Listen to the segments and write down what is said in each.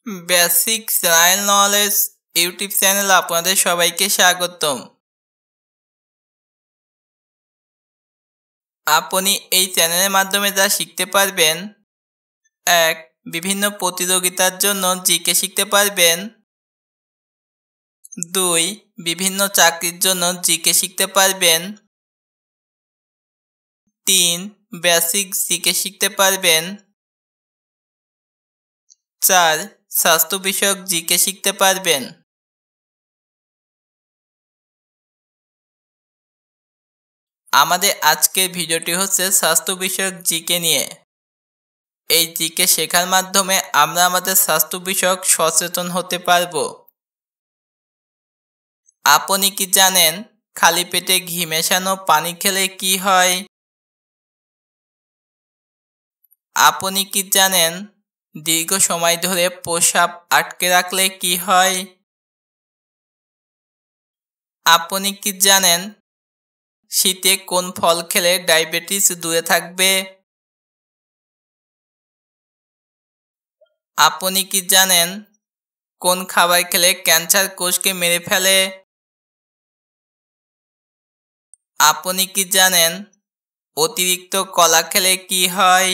Basic general knowledge YouTube channel আপনাদের সবাইকে স্বাগতম। আপনি এই চ্যানেলের মাধ্যমে যা শিখতে পারবেন: 1. বিভিন্ন প্রতিযোগিতার জন্য জিকে শিখতে পারবেন। 2. বিভিন্ন চাকরির জন্য জিকে শিখতে পারবেন। 3. বেসিক জিকে শিখতে পারবেন। 4. স্বাস্থ্য বিষয়ক জিকে শিখতে পারবেন। আমাদের আজকের ভিডিওটি হচ্ছে স্বাস্থ্য বিষয়ক জিকে নিয়ে। এই জিকে শেখার মাধ্যমে আমরা আমাদের স্বাস্থ্য বিষয়ক সচেতন হতে পারব। আপনি কি জানেন খালি পেটে ঘি মেশানো পানি খেলে কি হয়? আপনি কি জানেন দীর্ঘ সময় ধরে প্রস্রাব আটকে রাখলে কি হয়? আপনি কি জানেন শীতে কোন ফল খেলে ডায়াবেটিস দূরে থাকবে? আপনি কি জানেন কোন খাবার খেলে ক্যান্সার কোষকে মেরে ফেলে? আপনি কি জানেন অতিরিক্ত কলা খেলে কি হয়?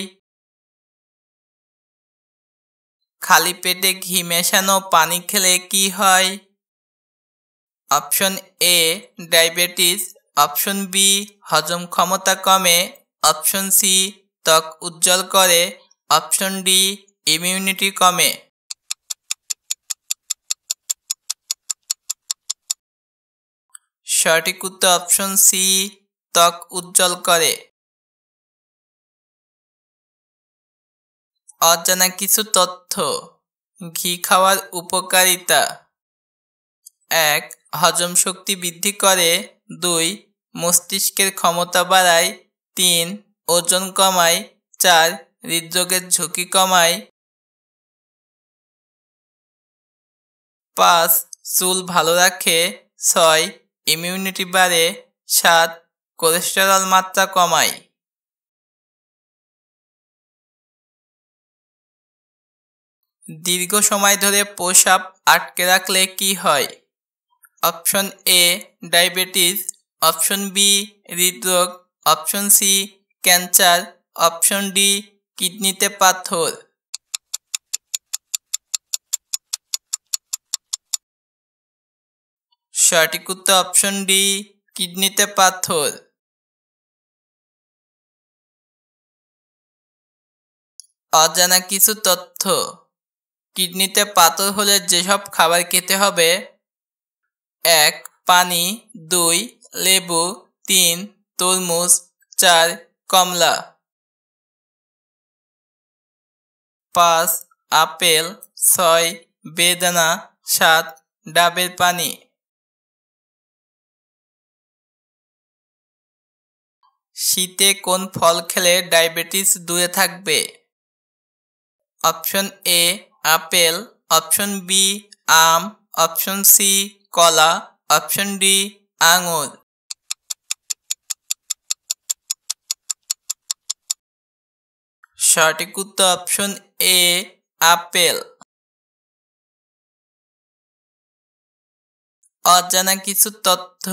খালি পেটে ঘি মেশানো পানি খেলে কি হয়? Option A diabetes, option B হজম ক্ষমতা কমে, অপশন সি ত্বক উজ্জ্বল করে, অপশন ডি ইমিউনিটি কমে। সঠিক উত্তর অপশন সি, ত্বক উজ্জ্বল করে। অজানা কিছু তথ্য। ঘি খাওয়ার উপকারিতা: 1. হজম শক্তি বৃদ্ধি করে। 2. মস্তিষ্কের ক্ষমতা বাড়ায়। 3. ওজন কমায়। 4. হৃদরোগের ঝুঁকি কমায়। 5. চুল ভালো রাখে। 6. ইমিউনিটি বাড়ে। 7. কোলেস্টেরল মাত্রা কমায়। দীর্ঘ সময় ধরে প্রস্রাব আটকে রাখলে কি হয়? Option A diabetes, option B হৃদরোগ, option C cancer, option D কিডনিতে পাথর। সঠিক উত্তর অপশন ডি, কিডনিতে পাথর। অজানা কিছু তথ্য। কিডনিতে পাথর হলে যেসব খাবার খেতে হবে: 1. পানি। 2. লেবু। 3. তরমুজ। 4. কমলা। 5. আপেল। 6. বেদানা। 7. ডাবের পানি। শীতে কোন ফল খেলে ডায়াবেটিস দূরে থাকবে? Option A apple, option B আম, অপশন সি কলা, অপশন ডি আঙুর। সঠিক উত্তর অপশন এ আপেল। অজানা কিছু তথ্য।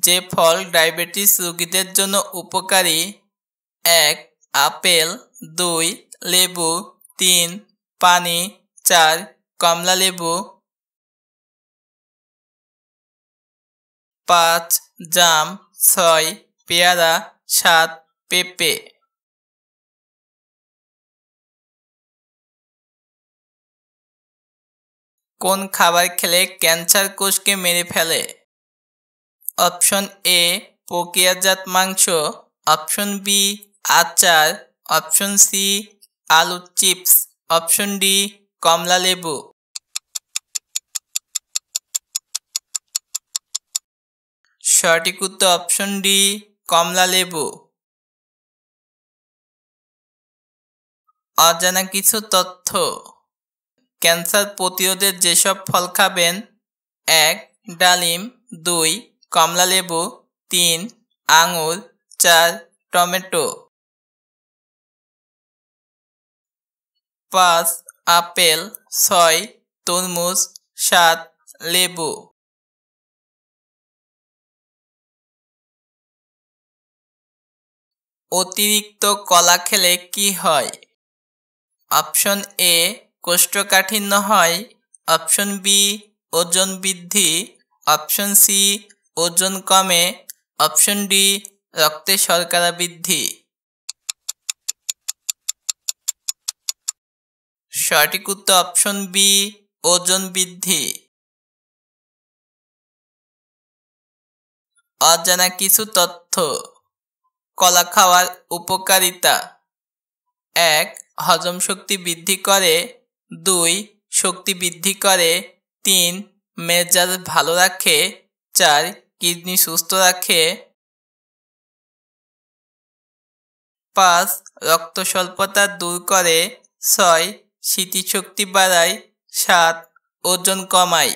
যে ফল ডায়াবেটিস রোগীদের জন্য উপকারী: 1. আপেল। 2. লেবু। 3. পানি। 4. কমলা লেবু। 5. জাম। 6. পেয়ারা। 7. পেঁপে। কোন খাবার খেলে ক্যান্সার কোষকে মেরে ফেলে? অপশন এ প্রক্রিয়াজাত মাংস, অপশন বি আচার, অপশন সি আলুর চিপস, অপশন ডি কমলা লেবু। সঠিক উত্তর অপশন ডি কমলা লেবু। অজানা কিছু তথ্য। ক্যান্সার প্রতিরোধে যেসব ফল খাবেন: 1. ডালিম। 2. কমলা লেবু। 3. আঙুর। 4. টমেটো। 5. আপেল, 6 তরমুজ, 7 লেবু। অতিরিক্ত কলা খেলে কি হয়? অপশন এ কোষ্ঠকাঠিন্য হয়, অপশন বি ওজন বৃদ্ধি, অপশন সি ওজন কমে, অপশন ডি রক্তে শর্করা বৃদ্ধি। সঠিক উত্তর অপশন বি ওজন বৃদ্ধি। অজানা কিছু তথ্য। কলা খাওয়ার উপকারিতা: 1 হজম শক্তি বৃদ্ধি করে, 2 শক্তি বৃদ্ধি করে, 3 মেজাজ ভালো রাখে, 4 কিডনি সুস্থ রাখে, 5 রক্ত স্বল্পতা দূর করে, 6 স্মৃতিশক্তি বাড়ায়, 7 ওজন কমায়।